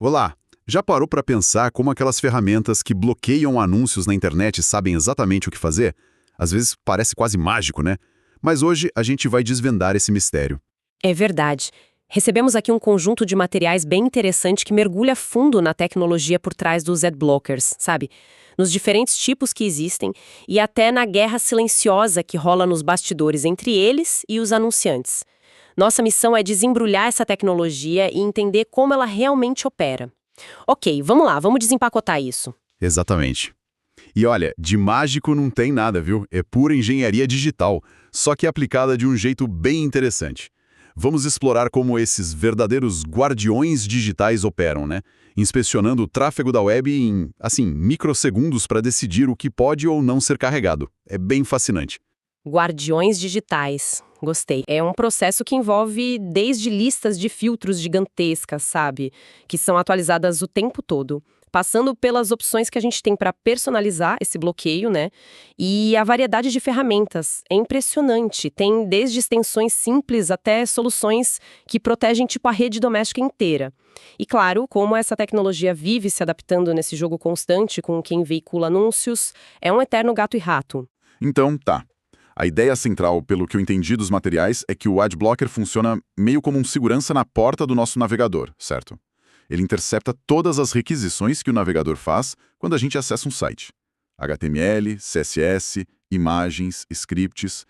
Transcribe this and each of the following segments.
Olá! Já parou para pensar como aquelas ferramentas que bloqueiam anúncios na internet sabem exatamente o que fazer? Às vezes parece quase mágico, né? Mas hoje a gente vai desvendar esse mistério. É verdade. Recebemos aqui um conjunto de materiais bem interessante que mergulha fundo na tecnologia por trás dos adblockers, sabe? Nos diferentes tipos que existem e até na guerra silenciosa que rola nos bastidores entre eles e os anunciantes. Nossa missão é desembrulhar essa tecnologia e entender como ela realmente opera. Ok, vamos lá, vamos desempacotar isso. Exatamente. E olha, de mágico não tem nada, viu? É pura engenharia digital, só que aplicada de um jeito bem interessante. Vamos explorar como esses verdadeiros guardiões digitais operam, né? Inspecionando o tráfego da web em, assim, microsegundos para decidir o que pode ou não ser carregado. É bem fascinante. Guardiões digitais. Gostei. É um processo que envolve desde listas de filtros gigantescas, sabe? Que são atualizadas o tempo todo. Passando pelas opções que a gente tem para personalizar esse bloqueio, né? E a variedade de ferramentas. É impressionante. Tem desde extensões simples até soluções que protegem, tipo, a rede doméstica inteira. E claro, como essa tecnologia vive se adaptando nesse jogo constante com quem veicula anúncios, é um eterno gato e rato. Então, tá. A ideia central, pelo que eu entendi dos materiais, é que o Adblocker funciona meio como um segurança na porta do nosso navegador, certo? Ele intercepta todas as requisições que o navegador faz quando a gente acessa um site. HTML, CSS, imagens, scripts,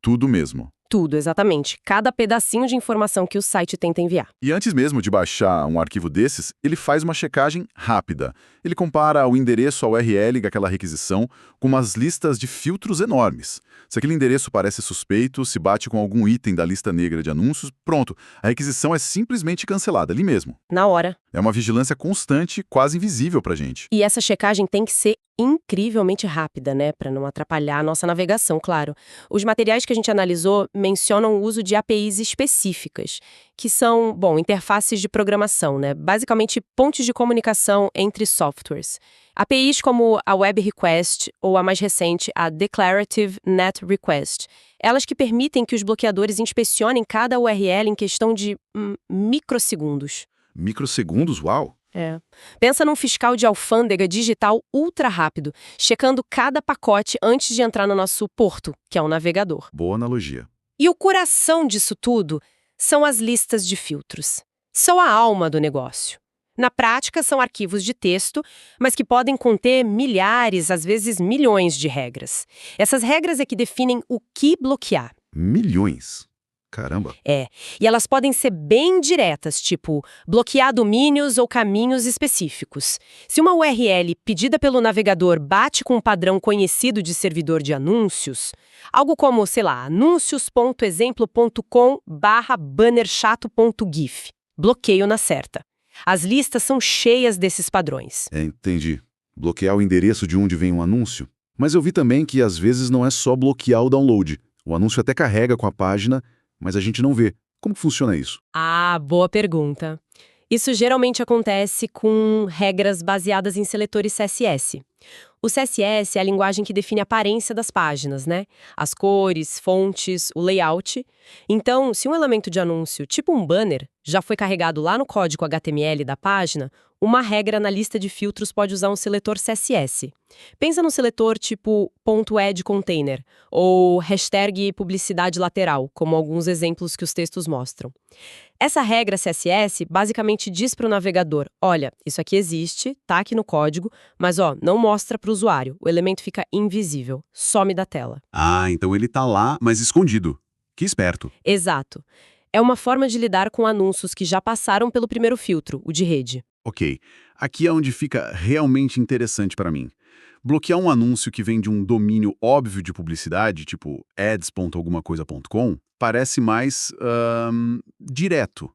tudo mesmo. Tudo, exatamente. Cada pedacinho de informação que o site tenta enviar. E antes mesmo de baixar um arquivo desses, ele faz uma checagem rápida. Ele compara o endereço ao URL daquela requisição com umas listas de filtros enormes. Se aquele endereço parece suspeito, se bate com algum item da lista negra de anúncios, pronto, a requisição é simplesmente cancelada ali mesmo. Na hora. É uma vigilância constante, quase invisível pra gente. E essa checagem tem que ser incrivelmente rápida, né? Para não atrapalhar a nossa navegação, claro. Os materiais que a gente analisou mencionam o uso de APIs específicas, que são, bom, interfaces de programação, né? Basicamente, pontes de comunicação entre softwares. APIs como a Web Request ou a mais recente, a Declarative Net Request. Elas que permitem que os bloqueadores inspecionem cada URL em questão de microsegundos. Microsegundos, uau! É. Pensa num fiscal de alfândega digital ultra rápido, checando cada pacote antes de entrar no nosso porto, que é o navegador. Boa analogia. E o coração disso tudo são as listas de filtros. São a alma do negócio. Na prática, são arquivos de texto, mas que podem conter milhares, às vezes milhões de regras. Essas regras é que definem o que bloquear. Milhões. Caramba. E elas podem ser bem diretas, tipo bloquear domínios ou caminhos específicos. Se uma URL pedida pelo navegador bate com um padrão conhecido de servidor de anúncios, algo como, sei lá, anúncios.exemplo.com/bannerchato.gif, bloqueio na certa. As listas são cheias desses padrões. Entendi. Bloquear o endereço de onde vem um anúncio. Mas eu vi também que às vezes não é só bloquear o download. O anúncio até carrega com a página, mas a gente não vê. Como funciona isso? Ah, boa pergunta. Isso geralmente acontece com regras baseadas em seletores CSS. O CSS é a linguagem que define a aparência das páginas, né? As cores, fontes, o layout. Então, se um elemento de anúncio, tipo um banner, já foi carregado lá no código HTML da página, uma regra na lista de filtros pode usar um seletor CSS. Pensa num seletor tipo .add_container ou hashtag publicidade lateral, como alguns exemplos que os textos mostram. Essa regra CSS basicamente diz para o navegador, olha, isso aqui existe, tá aqui no código, mas não mostra para o usuário, o elemento fica invisível, some da tela. Ah, então ele tá lá, mas escondido. Que esperto. Exato. É uma forma de lidar com anúncios que já passaram pelo primeiro filtro, o de rede. Ok, aqui é onde fica realmente interessante para mim. Bloquear um anúncio que vem de um domínio óbvio de publicidade, tipo ads.algumacoisa.com, parece mais direto.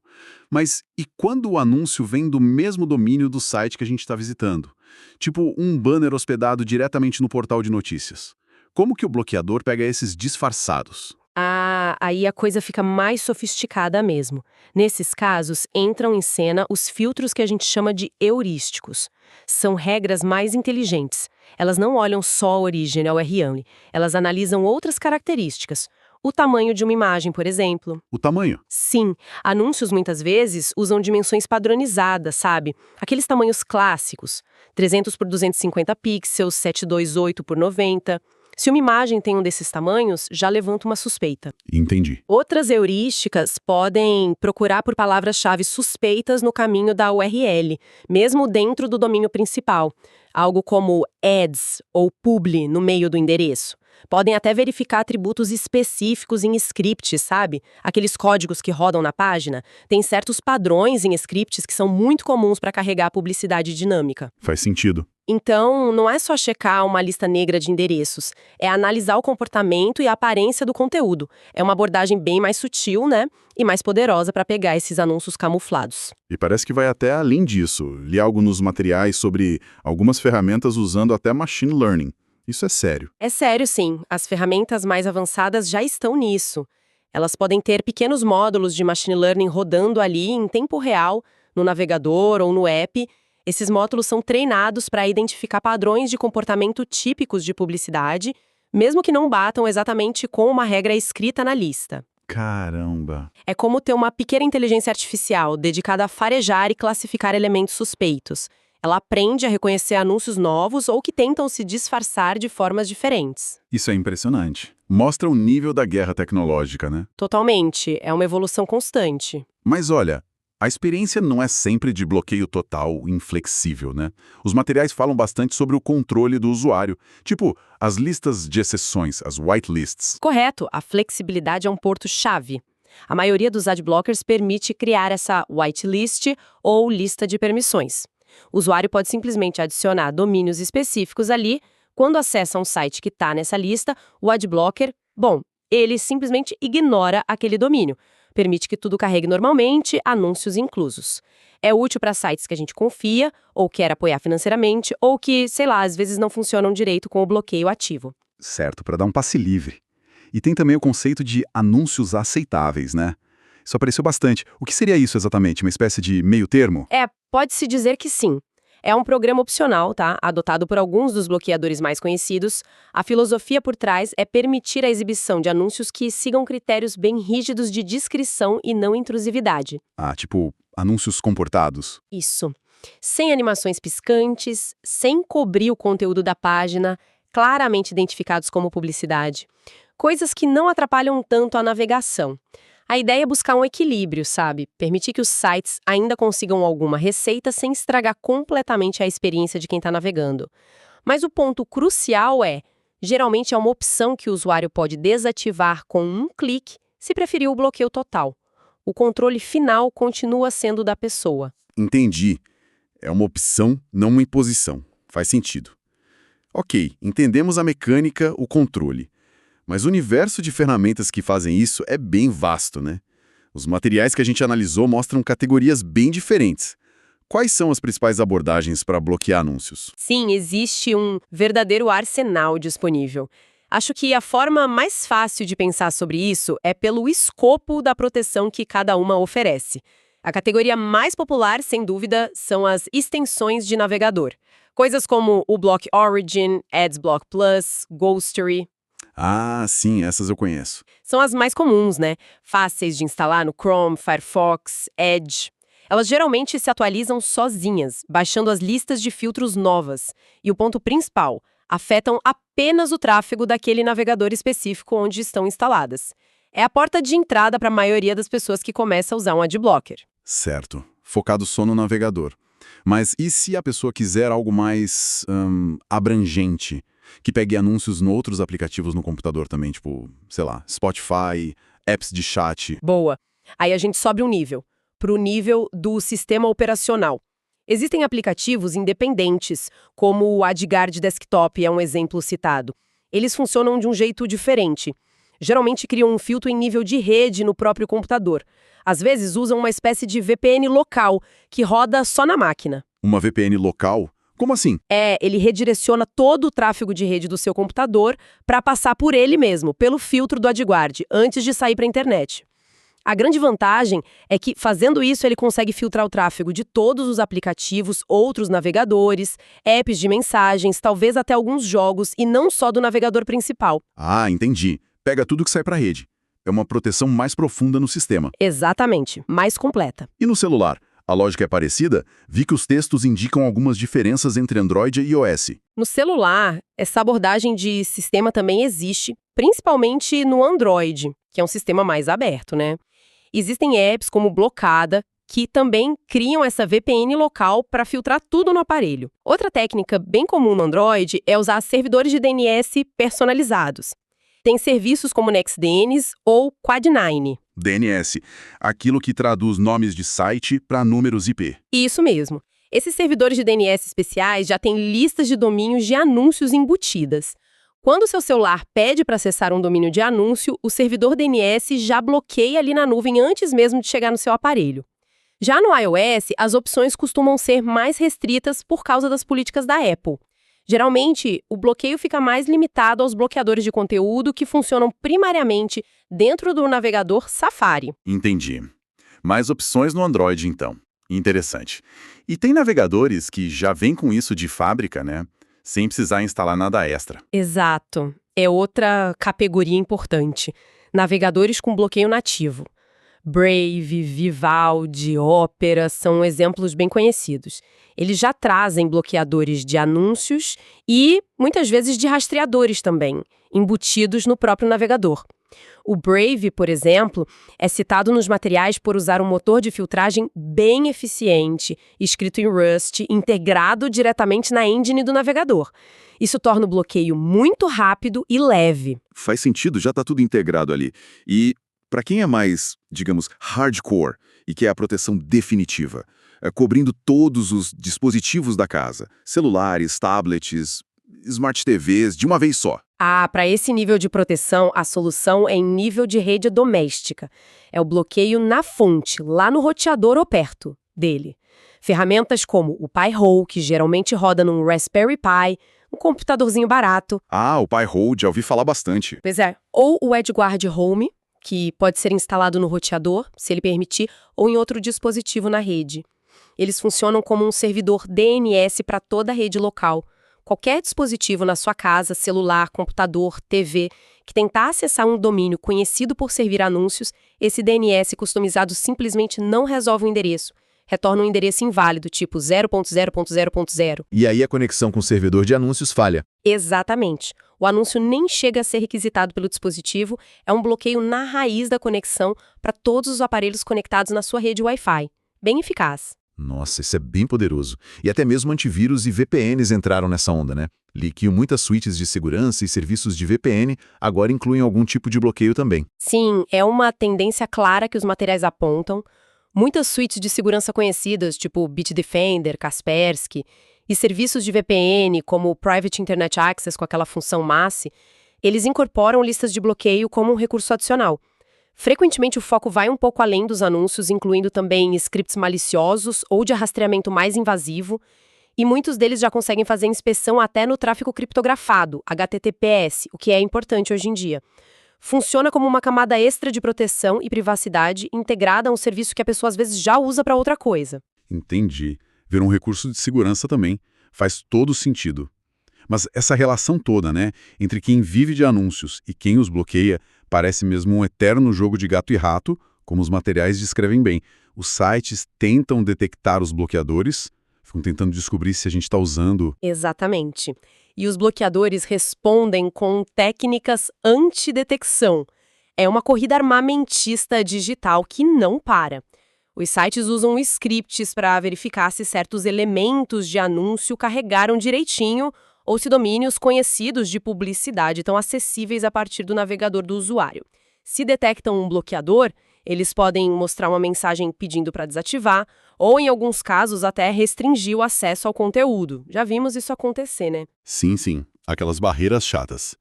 Mas e quando o anúncio vem do mesmo domínio do site que a gente está visitando? Tipo um banner hospedado diretamente no portal de notícias. Como que o bloqueador pega esses disfarçados? Ah, aí a coisa fica mais sofisticada mesmo. Nesses casos, entram em cena os filtros que a gente chama de heurísticos. São regras mais inteligentes. Elas não olham só a origem, a URL. Elas analisam outras características. O tamanho de uma imagem, por exemplo. O tamanho. Sim, anúncios muitas vezes usam dimensões padronizadas, sabe? Aqueles tamanhos clássicos, 300 por 250 pixels, 728 por 90. Se uma imagem tem um desses tamanhos, já levanta uma suspeita. Entendi. Outras heurísticas podem procurar por palavras-chave suspeitas no caminho da URL, mesmo dentro do domínio principal. Algo como ads ou publi no meio do endereço. Podem até verificar atributos específicos em scripts, sabe? Aqueles códigos que rodam na página. Tem certos padrões em scripts que são muito comuns para carregar publicidade dinâmica. Faz sentido. Então, não é só checar uma lista negra de endereços, é analisar o comportamento e a aparência do conteúdo. É uma abordagem bem mais sutil, né? E mais poderosa para pegar esses anúncios camuflados. E parece que vai até além disso. Li algo nos materiais sobre algumas ferramentas usando até machine learning. Isso é sério. É sério, sim. As ferramentas mais avançadas já estão nisso. Elas podem ter pequenos módulos de machine learning rodando ali em tempo real, no navegador ou no app. Esses módulos são treinados para identificar padrões de comportamento típicos de publicidade, mesmo que não batam exatamente com uma regra escrita na lista. Caramba! É como ter uma pequena inteligência artificial dedicada a farejar e classificar elementos suspeitos. Ela aprende a reconhecer anúncios novos ou que tentam se disfarçar de formas diferentes. Isso é impressionante. Mostra o nível da guerra tecnológica, né? Totalmente. É uma evolução constante. Mas olha, a experiência não é sempre de bloqueio total, inflexível, né? Os materiais falam bastante sobre o controle do usuário, tipo as listas de exceções, as whitelists. Correto, a flexibilidade é um ponto-chave. A maioria dos adblockers permite criar essa whitelist ou lista de permissões. O usuário pode simplesmente adicionar domínios específicos ali. Quando acessa um site que está nessa lista, o adblocker, ele simplesmente ignora aquele domínio. Permite que tudo carregue normalmente, anúncios inclusos. É útil para sites que a gente confia, ou quer apoiar financeiramente, ou que, às vezes não funcionam direito com o bloqueio ativo. Certo, para dar um passe livre. E tem também o conceito de anúncios aceitáveis, né? Isso apareceu bastante. O que seria isso exatamente? Uma espécie de meio termo? Pode-se dizer que sim. É um programa opcional, tá? Adotado por alguns dos bloqueadores mais conhecidos. A filosofia por trás é permitir a exibição de anúncios que sigam critérios bem rígidos de discrição e não intrusividade. Ah, tipo anúncios comportados. Isso. Sem animações piscantes, sem cobrir o conteúdo da página, claramente identificados como publicidade. Coisas que não atrapalham tanto a navegação. A ideia é buscar um equilíbrio, sabe? Permitir que os sites ainda consigam alguma receita sem estragar completamente a experiência de quem está navegando. Mas o ponto crucial geralmente é uma opção que o usuário pode desativar com um clique, se preferir o bloqueio total. O controle final continua sendo da pessoa. Entendi. É uma opção, não uma imposição. Faz sentido. Ok, entendemos a mecânica, o controle. Mas o universo de ferramentas que fazem isso é bem vasto, né? Os materiais que a gente analisou mostram categorias bem diferentes. Quais são as principais abordagens para bloquear anúncios? Sim, existe um verdadeiro arsenal disponível. Acho que a forma mais fácil de pensar sobre isso é pelo escopo da proteção que cada uma oferece. A categoria mais popular, sem dúvida, são as extensões de navegador. Coisas como o Block Origin, Adblock Plus, Ghostery. Ah, sim, essas eu conheço. São as mais comuns, né? Fáceis de instalar no Chrome, Firefox, Edge. Elas geralmente se atualizam sozinhas, baixando as listas de filtros novas. E o ponto principal, afetam apenas o tráfego daquele navegador específico onde estão instaladas. É a porta de entrada para a maioria das pessoas que começa a usar um adblocker. Certo, focado só no navegador. Mas e se a pessoa quiser algo mais abrangente? Que pegue anúncios em outros aplicativos no computador também, tipo, Spotify, apps de chat. Boa. Aí a gente sobe um nível, para o nível do sistema operacional. Existem aplicativos independentes, como o AdGuard Desktop é um exemplo citado. Eles funcionam de um jeito diferente. Geralmente criam um filtro em nível de rede no próprio computador. Às vezes usam uma espécie de VPN local, que roda só na máquina. Uma VPN local? Como assim? Ele redireciona todo o tráfego de rede do seu computador para passar por ele mesmo, pelo filtro do AdGuard, antes de sair para a internet. A grande vantagem é que, fazendo isso, ele consegue filtrar o tráfego de todos os aplicativos, outros navegadores, apps de mensagens, talvez até alguns jogos, e não só do navegador principal. Ah, entendi. pega tudo que sai para a rede. É uma proteção mais profunda no sistema. Exatamente, mais completa. E no celular? A lógica é parecida? Vi que os textos indicam algumas diferenças entre Android e iOS. No celular, essa abordagem de sistema também existe, principalmente no Android, que é um sistema mais aberto, né? Existem apps como Blocada, que também criam essa VPN local para filtrar tudo no aparelho. Outra técnica bem comum no Android é usar servidores de DNS personalizados. Tem serviços como NextDNS ou Quad9. DNS, aquilo que traduz nomes de site para números IP. Isso mesmo. Esses servidores de DNS especiais já têm listas de domínios de anúncios embutidas. Quando o seu celular pede para acessar um domínio de anúncio, o servidor DNS já bloqueia ali na nuvem antes mesmo de chegar no seu aparelho. Já no iOS, as opções costumam ser mais restritas por causa das políticas da Apple. Geralmente, o bloqueio fica mais limitado aos bloqueadores de conteúdo que funcionam primariamente dentro do navegador Safari. Entendi. Mais opções no Android, então. Interessante. E tem navegadores que já vêm com isso de fábrica, né? Sem precisar instalar nada extra. Exato. É outra categoria importante. Navegadores com bloqueio nativo. Brave, Vivaldi, Opera são exemplos bem conhecidos. Eles já trazem bloqueadores de anúncios e, muitas vezes, de rastreadores também, embutidos no próprio navegador. O Brave, por exemplo, é citado nos materiais por usar um motor de filtragem bem eficiente, escrito em Rust, integrado diretamente na engine do navegador. Isso torna o bloqueio muito rápido e leve. Faz sentido, já está tudo integrado ali. E para quem é mais, digamos, hardcore e quer a proteção definitiva, cobrindo todos os dispositivos da casa, celulares, tablets, smart TVs, de uma vez só. Para esse nível de proteção, a solução é em nível de rede doméstica. É o bloqueio na fonte, lá no roteador ou perto dele. Ferramentas como o Pi-hole, que geralmente roda num Raspberry Pi, um computadorzinho barato. O Pi-hole, já ouvi falar bastante. Pois é. Ou o EdgeGuard Home, que pode ser instalado no roteador, se ele permitir, ou em outro dispositivo na rede. Eles funcionam como um servidor DNS para toda a rede local. Qualquer dispositivo na sua casa, celular, computador, TV, que tentar acessar um domínio conhecido por servir anúncios, esse DNS customizado simplesmente não resolve o endereço. Retorna um endereço inválido, tipo 0.0.0.0. E aí a conexão com o servidor de anúncios falha. Exatamente. O anúncio nem chega a ser requisitado pelo dispositivo, é um bloqueio na raiz da conexão para todos os aparelhos conectados na sua rede Wi-Fi. Bem eficaz. Nossa, isso é bem poderoso. E até mesmo antivírus e VPNs entraram nessa onda, né? Li que muitas suítes de segurança e serviços de VPN agora incluem algum tipo de bloqueio também. Sim, é uma tendência clara que os materiais apontam. Muitas suítes de segurança conhecidas, tipo Bitdefender, Kaspersky, e serviços de VPN, como o Private Internet Access com aquela função MASE, eles incorporam listas de bloqueio como um recurso adicional. Frequentemente o foco vai um pouco além dos anúncios, incluindo também scripts maliciosos ou de rastreamento mais invasivo, e muitos deles já conseguem fazer inspeção até no tráfego criptografado, HTTPS, o que é importante hoje em dia. Funciona como uma camada extra de proteção e privacidade integrada a um serviço que a pessoa às vezes já usa para outra coisa. Entendi. Ver um recurso de segurança também faz todo sentido. Mas essa relação toda, né, entre quem vive de anúncios e quem os bloqueia, parece mesmo um eterno jogo de gato e rato, como os materiais descrevem bem. Os sites tentam detectar os bloqueadores, ficam tentando descobrir se a gente está usando. Exatamente. E os bloqueadores respondem com técnicas antidetecção. É uma corrida armamentista digital que não para. Os sites usam scripts para verificar se certos elementos de anúncio carregaram direitinho ou se domínios conhecidos de publicidade estão acessíveis a partir do navegador do usuário. Se detectam um bloqueador, eles podem mostrar uma mensagem pedindo para desativar ou, em alguns casos, até restringir o acesso ao conteúdo. Já vimos isso acontecer, né? Sim, sim. Aquelas barreiras chatas.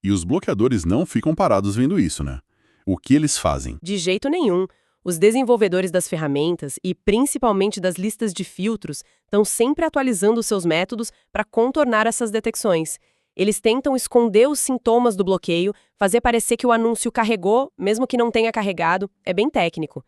E os bloqueadores não ficam parados vendo isso, né? O que eles fazem? De jeito nenhum. Os desenvolvedores das ferramentas e principalmente das listas de filtros estão sempre atualizando os seus métodos para contornar essas detecções. Eles tentam esconder os sintomas do bloqueio, fazer parecer que o anúncio carregou, mesmo que não tenha carregado, é bem técnico.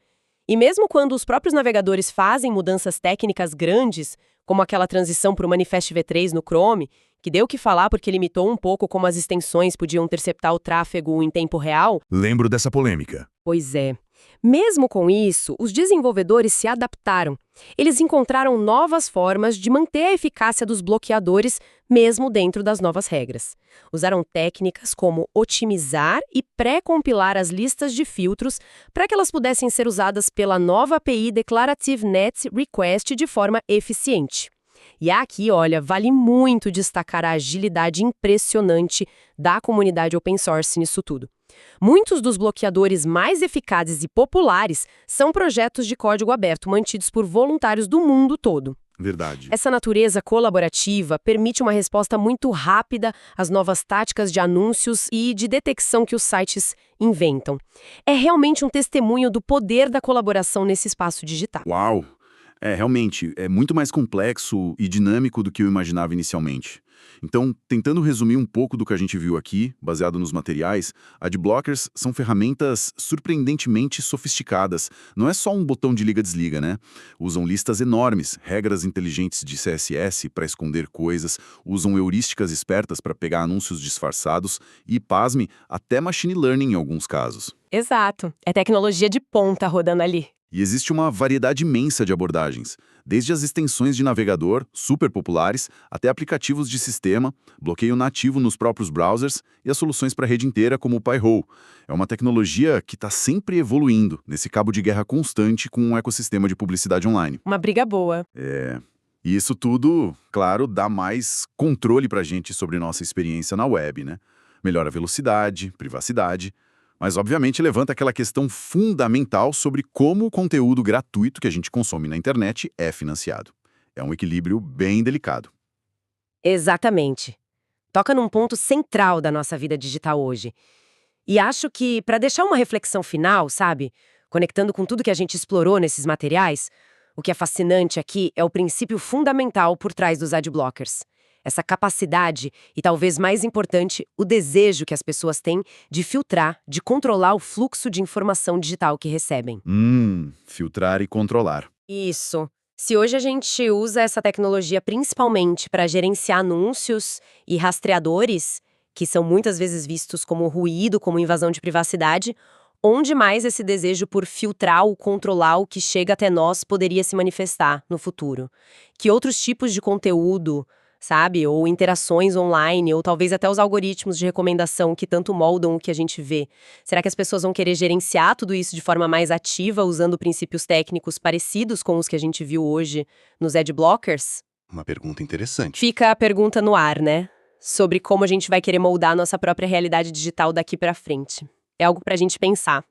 E mesmo quando os próprios navegadores fazem mudanças técnicas grandes, como aquela transição para o Manifest V3 no Chrome, que deu o que falar porque limitou um pouco como as extensões podiam interceptar o tráfego em tempo real. Lembro dessa polêmica. Pois é. Mesmo com isso, os desenvolvedores se adaptaram. Eles encontraram novas formas de manter a eficácia dos bloqueadores, mesmo dentro das novas regras. Usaram técnicas como otimizar e pré-compilar as listas de filtros para que elas pudessem ser usadas pela nova API Declarative Net Request de forma eficiente. E aqui, olha, vale muito destacar a agilidade impressionante da comunidade open source nisso tudo. Muitos dos bloqueadores mais eficazes e populares são projetos de código aberto mantidos por voluntários do mundo todo. Verdade. Essa natureza colaborativa permite uma resposta muito rápida às novas táticas de anúncios e de detecção que os sites inventam. É realmente um testemunho do poder da colaboração nesse espaço digital. Uau! Realmente, é muito mais complexo e dinâmico do que eu imaginava inicialmente. Então, tentando resumir um pouco do que a gente viu aqui, baseado nos materiais, adblockers são ferramentas surpreendentemente sofisticadas. Não é só um botão de liga-desliga, né? Usam listas enormes, regras inteligentes de CSS para esconder coisas, usam heurísticas espertas para pegar anúncios disfarçados e, pasme, até machine learning em alguns casos. Exato. É tecnologia de ponta rodando ali. E existe uma variedade imensa de abordagens, desde as extensões de navegador, super populares, até aplicativos de sistema, bloqueio nativo nos próprios browsers e as soluções para a rede inteira como o Pi-hole. É uma tecnologia que está sempre evoluindo, nesse cabo de guerra constante com um ecossistema de publicidade online. Uma briga boa. E isso tudo, claro, dá mais controle para a gente sobre nossa experiência na web, né? Melhora a velocidade, privacidade. Mas, obviamente, levanta aquela questão fundamental sobre como o conteúdo gratuito que a gente consome na internet é financiado. É um equilíbrio bem delicado. Exatamente. Toca num ponto central da nossa vida digital hoje. E acho que, para deixar uma reflexão final, sabe, conectando com tudo que a gente explorou nesses materiais, o que é fascinante aqui é o princípio fundamental por trás dos adblockers. Essa capacidade e, talvez mais importante, o desejo que as pessoas têm de filtrar, de controlar o fluxo de informação digital que recebem. Filtrar e controlar. Isso. Se hoje a gente usa essa tecnologia principalmente para gerenciar anúncios e rastreadores, que são muitas vezes vistos como ruído, como invasão de privacidade, onde mais esse desejo por filtrar ou controlar o que chega até nós poderia se manifestar no futuro? Que outros tipos de conteúdo, sabe? Ou interações online, ou talvez até os algoritmos de recomendação que tanto moldam o que a gente vê. Será que as pessoas vão querer gerenciar tudo isso de forma mais ativa, usando princípios técnicos parecidos com os que a gente viu hoje nos adblockers? Uma pergunta interessante. Fica a pergunta no ar, né? Sobre como a gente vai querer moldar a nossa própria realidade digital daqui pra frente. É algo pra gente pensar.